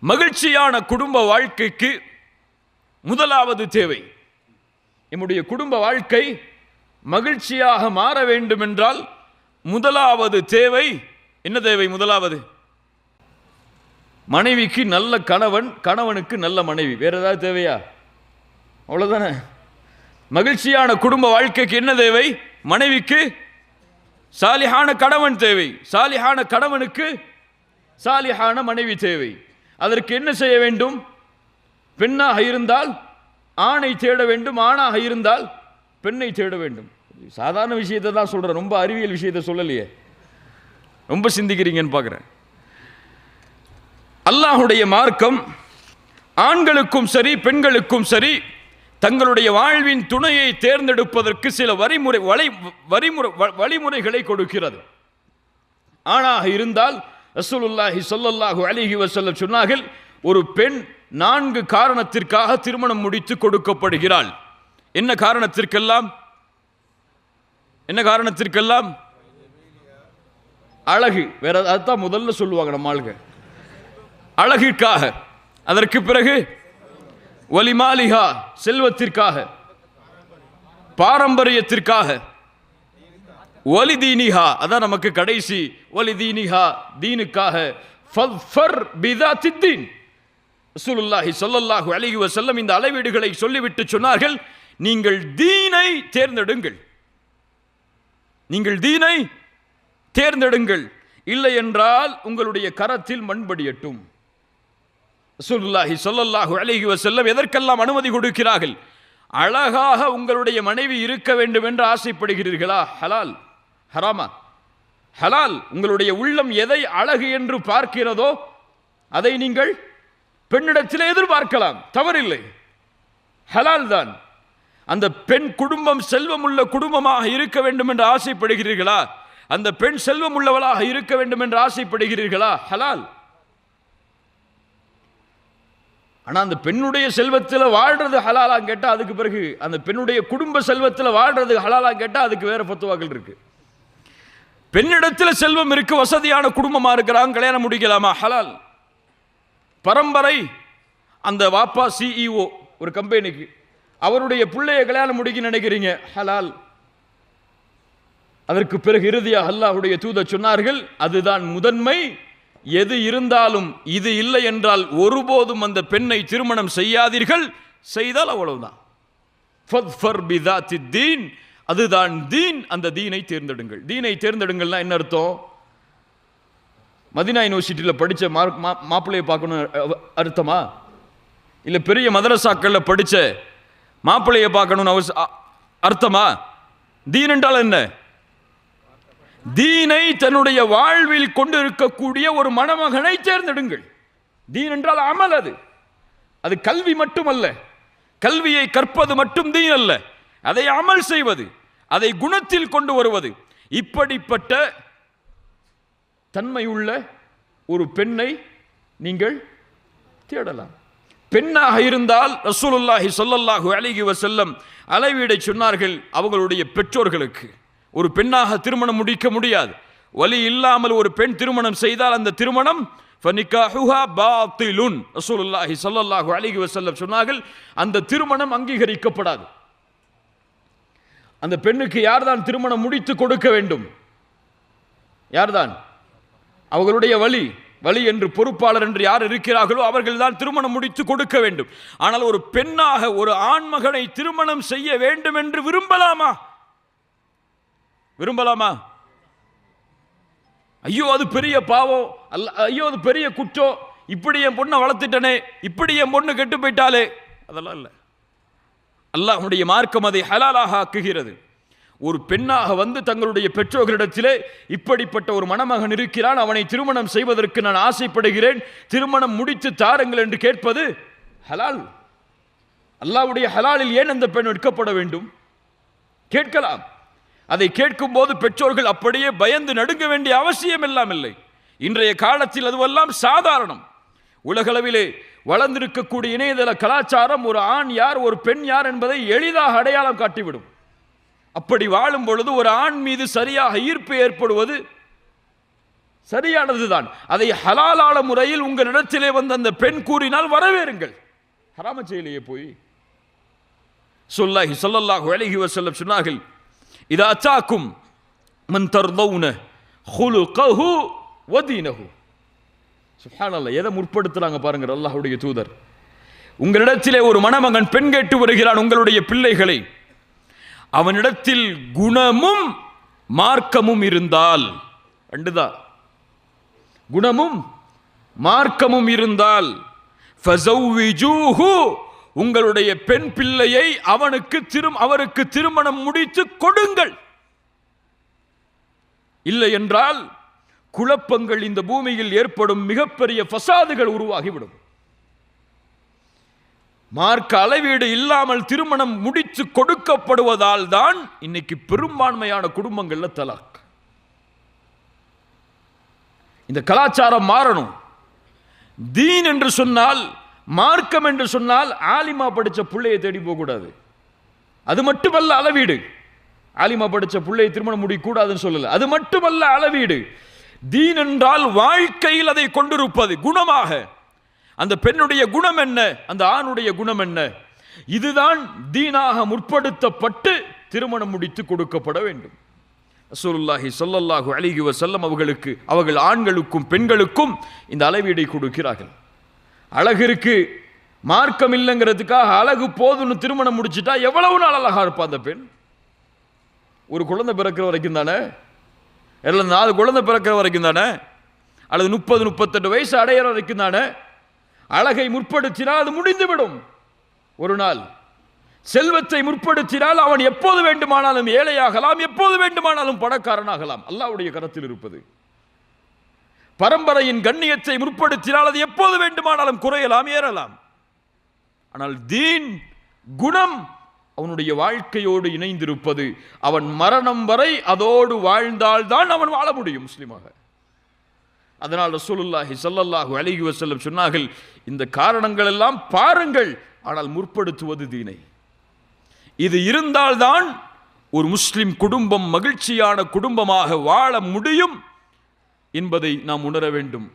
மகிழ்ச்சியான குடும்ப வாழ்க்கைக்கு முதலாவது தேவை, நம்முடைய குடும்ப வாழ்க்கை மகிழ்ச்சியாக மாற வேண்டும் என்றால் முதலாவது தேவை என்ன தேவை? முதலாவது மனைவிக்கு நல்ல கணவன், கணவனுக்கு நல்ல மனைவி. வேற ஏதாவது தேவையா? அவ்வளவுதானே. மகிழ்ச்சியான குடும்ப வாழ்க்கைக்கு என்ன தேவை? மனைவிக்கு சாலிஹான கணவன் தேவை, சாலிஹான கணவனுக்கு சாலிஹான மனைவி தேவை. அதற்கு என்ன செய்ய வேண்டும்? பெண்ணாக இருந்தால் ஆணை தேட வேண்டும், ஆணாக இருந்தால் பெண்ணை தேட வேண்டும். சாதாரண விஷயத்தை தான் சொல்றேன், ரொம்ப அறிவியல் விஷயத்தை சொல்லலையே. ரொம்ப சிந்திக்கிறீங்கன்னு பார்க்குறேன். அல்லாஹுடைய மார்க்கம் ஆண்களுக்கும் சரி பெண்களுக்கும் சரி தங்களுடைய வாழ்வின் துணையை தேர்ந்தெடுப்பதற்கு சில வழிமுறைகளை கொடுக்கிறது. ஆணாக இருந்தால் ரசூலுல்லாஹி ஸல்லல்லாஹு அலைஹி வஸல்லம் சொன்னார்கள், ஒரு பெண் 4 காரணத்திற்காக திருமணம் முடித்து கொடுக்கப்படுகிறாள். என்ன காரணத்திற்கெல்லாம்? என்ன காரணத்திற்கெல்லாம்? அழகு. வேற அதுதான் முதல்ல சொல்லுவாங்க நம்ம ஆளுங்க, அழகிற்காக. அதற்கு பிறகு வலிமாலிஹா, செல்வத்திற்காக, பாரம்பரியத்திற்காக, வலிதீனிஹா, அதான் நமக்கு கடைசி, வலிதீனிஹா, தீனுக்காக. ஃபத்ஃபர் பிதாத்தித்தீன். ரசூலுல்லாஹி ஸல்லல்லாஹு அலைஹி வஸல்லம் இந்த அளவீடுகளை சொல்லிவிட்டு சொன்னார்கள், நீங்கள் தீனை தேர்ந்தெடுங்கள், நீங்கள் தீனை தேர்ந்தெடுங்கள், இல்லை என்றால் உங்களுடைய கரத்தில் மண்படியட்டும். ரசூலுல்லாஹி ஸல்லல்லாஹு அலைஹி வஸல்லம் எதற்கெல்லாம் அனுமதி கொடுக்கிறார்கள்? அழகாக உங்களுடைய மனைவி இருக்க வேண்டும் என்று ஆசைப்படுகிறீர்களா? ஹலால். ஹராமா? ஹலால். உங்களுடைய உள்ளம் எதை அழகு என்று பார்க்கிறதோ அதை நீங்கள் பெண்ணிடத்தில் எதிர்பார்க்கலாம், தவறில்லை, ஹலால் தான். அந்த பெண் குடும்பம் செல்வம் உள்ள குடும்பமாக இருக்க வேண்டும் என்று ஆசைப்படுகிறீர்களா? அந்த பெண் செல்வம் உள்ளவளாக இருக்க வேண்டும் என்று ஆசைப்படுகிறீர்களா? ஹலால். ஆனா அந்த பெண்ணுடைய செல்வத்தில் வாழ்றது ஹலாலா கேட்டா, அதுக்கு பிறகு அந்த பெண்ணுடைய குடும்ப செல்வத்தில் வாழ்றது ஹலாலா கேட்டா அதுக்கு வேற ஃபத்வாக்கள் இருக்கு. பெண்ணிடத்தில் செல்வம் இருக்கு, வசதியான குடும்பமா இருக்கிறாங்க, கல்யாணம் முடிக்கலாமா? ஹலால். பரம்பரை, அந்த வாப்பா சிஇஓ ஒரு கம்பெனிக்கு, அவருடைய பிள்ளைய கல்யாணம் முடிக்க நினைக்கிறீங்க, ஹலால். அதற்கு பிறகு இறுதியாக அல்லாஹ்வுடைய தூதர் சொன்னார்கள், அதுதான் முதன்மை. எது இருந்தாலும் இது இல்லை என்றால் ஒருபோதும் அந்த பெண்ணை திருமணம் செய்யாதீர்கள், செய்தால் அவ்வளவுதான். ஃபத்ஃபர் பிதாத்தித்தீன், அதுதான் தீன். அந்த தீனை தேர்ந்தெடுங்கள். தீனை தேர்ந்தெடுங்கள்னா என்ன அர்த்தம்? மதீனா யூனிவர்சிட்டியில் படித்த மாப்பிள்ளையை பார்க்கணும் அர்த்தமா? இல்லை பெரிய மதரசாக்களில் படித்த மாப்பிள்ளையை பார்க்கணும்னு அர்த்தமா? தீன் என்றால் என்ன? தீனை தன்னுடைய வாழ்வில் கொண்டு இருக்கக்கூடிய ஒரு மணமகனை தேர்ந்தெடுங்கள். தீன் என்றால் அமல். அது கல்வி மட்டுமல்ல, கல்வியை கற்பது மட்டும் தீன் அல்ல, அதை அமல் செய்வது, அதை குணத்தில் கொண்டு வருவது. இப்படிப்பட்ட தன்மையுள்ள ஒரு பெண்ணை நீங்கள் தேடலாம். பெண்ணாக இருந்தால் ரசூலுல்லாஹி ஸல்லல்லாஹு அலைஹி வஸல்லம் அளவீடை சொன்னார்கள் அவங்களுடைய பெற்றோர்களுக்கு. ஒரு பெண்ணாக திருமணம் முடிக்க முடியாது. வலி இல்லாமல் ஒரு பெண் திருமணம் செய்தால் அந்த திருமணம் ஃபனிகாஹுஹா பாத்திலுன். ரசூலுல்லாஹி ஸல்லல்லாஹு அலைஹி வஸல்லம் சொன்னார்கள், அந்த திருமணம் அங்கீகரிக்கப்படாது. அந்த பெண்ணுக்கு யார்தான் திருமணம் முடித்து கொடுக்க வேண்டும்? யார்தான்? அவர்களுடைய வலி என்று பொறுப்பாளர் என்று யார் இருக்கிறார்களோ அவர்கள் தான் திருமணம் முடித்து கொடுக்க வேண்டும். ஆனால் ஒரு பெண்ணாக ஒரு ஆண்மகனை திருமணம் செய்ய வேண்டும் என்று விரும்பலாமா? விரும்பலாமா? ஐயோ அது பெரிய பாவம், ஐயோ அது பெரிய குற்றம், இப்படி என் பொண்ணை வளர்த்துட்டனே, இப்படி என் பொண்ணு கெட்டு போயிட்டாலே, அதெல்லாம் இல்லை. அல்லாஹ்வுடைய மார்க்கம் அதை ஹலாலாக ஆக்குகிறது. ஒரு பெண்ணாக வந்து தங்களுடைய பெற்றோர்களிடத்திலே இப்படிப்பட்ட ஒரு மணமகன் இருக்கிறான், அவனை திருமணம் செய்வதற்கு நான் ஆசைப்படுகிறேன், திருமணம் முடித்து தாருங்கள் என்று கேட்பது ஹலால். அல்லாஹ்வுடைய ஹலாலில் ஏன் அந்த பெண் எடுக்கப்பட வேண்டும்? கேட்கலாம். அதை கேட்கும் போது பெற்றோர்கள் அப்படியே பயந்து நடுங்க வேண்டிய அவசியம் எல்லாம் இல்லை. இன்றைய காலத்தில் அதுவெல்லாம் சாதாரணம். உலகளவிலே வளர்ந்திருக்கக்கூடிய இணையதள கலாச்சாரம் ஒரு ஆண் யார் ஒரு பெண் யார் என்பதை எளிதாக அடையாளம் காட்டிவிடும். அப்படி வாழும் பொழுது ஒரு ஆண் மீது சரியாக ஈர்ப்பு ஏற்படுவது சரியானதுதான். அதை ஹலாலான முறையில் உங்களிடத்திலே வந்து அந்த பெண் கூறினால் வரவேறுங்கள். ஹராம செயலியே போய் ஸல்லல்லாஹு அலைஹி வஸல்லம் சொன்னார்கள், இதா அத்தாக்கும் மன் தர்தௌன குலுகஹு வ தீனஹு. சுப்ஹானல்லாஹ், எதை முற்படுத்துறாங்க பாருங்க அல்லாஹ்வுடைய தூதர். உங்களிடத்திலே ஒரு மணமகன் பெண் கேட்டு வருகிறான், உங்களுடைய பிள்ளைகளை, அவனிடத்தில் குணமும் மார்க்கமும் இருந்தால், ரெண்டுதான், குணமும் மார்க்கமும் இருந்தால், ஃபஸவ்விஜூஹு, உங்களுடைய பெண் பிள்ளையை அவருக்கு திருமணம் முடித்து கொடுங்கள். இல்லை என்றால் குழப்பங்கள் இந்த பூமியில் ஏற்படும், மிகப்பெரிய ஃபசாதுகள் உருவாகிவிடும். மார்க்க அளவீடு இல்லாமல் திருமணம் முடித்து கொடுக்கப்படுவதால் தான் இன்னைக்கு பெரும்பான்மையான குடும்பங்கள்ல தலாக். இந்த கலாச்சாரம் மாறணும். தீன் என்று சொன்னால், மார்க்கம் என்று சொன்னால் ஆலிமா படிச்ச பிள்ளையை தேடி போகக்கூடாது. அது மட்டுமல்ல அளவீடு. ஆலிமா படிச்ச பிள்ளையை திருமணம் முடிக்கூடாதுன்னு சொல்லல, அது மட்டுமல்ல அளவீடு. தீன் என்றால் வாழ்க்கையில் அதை கொண்டிருப்பது குணமாக. அந்த பெண்ணுடைய குணம் என்ன, அந்த ஆணுடைய குணம் என்ன, இதுதான் தீனாக முற்படுத்தப்பட்டு திருமணம் முடித்து கொடுக்கப்பட வேண்டும். ரசூலுல்லாஹி ஸல்லல்லாஹு அலைஹி வஸல்லம் அவர்கள் ஆண்களுக்கும் பெண்களுக்கும் இந்த அளவீடை கொடுக்கிறார்கள். அழகிற்கு மார்க்கம் இல்லைங்கிறதுக்காக அழகு போதுன்னு திருமணம் முடிச்சுட்டா எவ்வளவு நாள் அழகா இருப்பா அந்த பெண்? ஒரு குழந்தை பிறக்கிற வரைக்கும் தானே, இல்லை 4 குழந்தை பிறக்கிற வரைக்கும் தானே, அல்லது 30-38 வயசு அடையிற வரைக்கும் தானே. அழகை முற்படுத்தினால் அது முடிந்துவிடும் ஒரு நாள். செல்வத்தை முற்படுத்தினால் அவன் எப்போது வேண்டுமானாலும் ஏழையாகலாம், எப்போது வேண்டுமானாலும் பணக்காரனாகலாம். அல்லாஹ்வுடைய கரத்தில் இருப்பது. பரம்பரையின் கண்ணியத்தை முற்படுத்தினால் அது எப்போது வேண்டுமானாலும் குறையலாம், ஏறலாம். ஆனால் தீன், குணம் அவனுடைய வாழ்க்கையோடு இணைந்திருப்பது. அவன் மரணம் வரை அதோடு வாழ்ந்தால்தான் அவன் வாழ முடியும் முஸ்லிமாக. அதனால் ரசூலுல்லாஹி ஸல்லல்லாஹு அலைஹி வஸல்லம் சொன்னார்கள், இந்த காரணங்கள் எல்லாம் பாருங்கள், ஆனால் முற்படுத்துவது தீனை. இது இருந்தால்தான் ஒரு முஸ்லிம் குடும்பம் மகிழ்ச்சியான குடும்பமாக வாழ முடியும் என்பதை நாம் உணர வேண்டும்.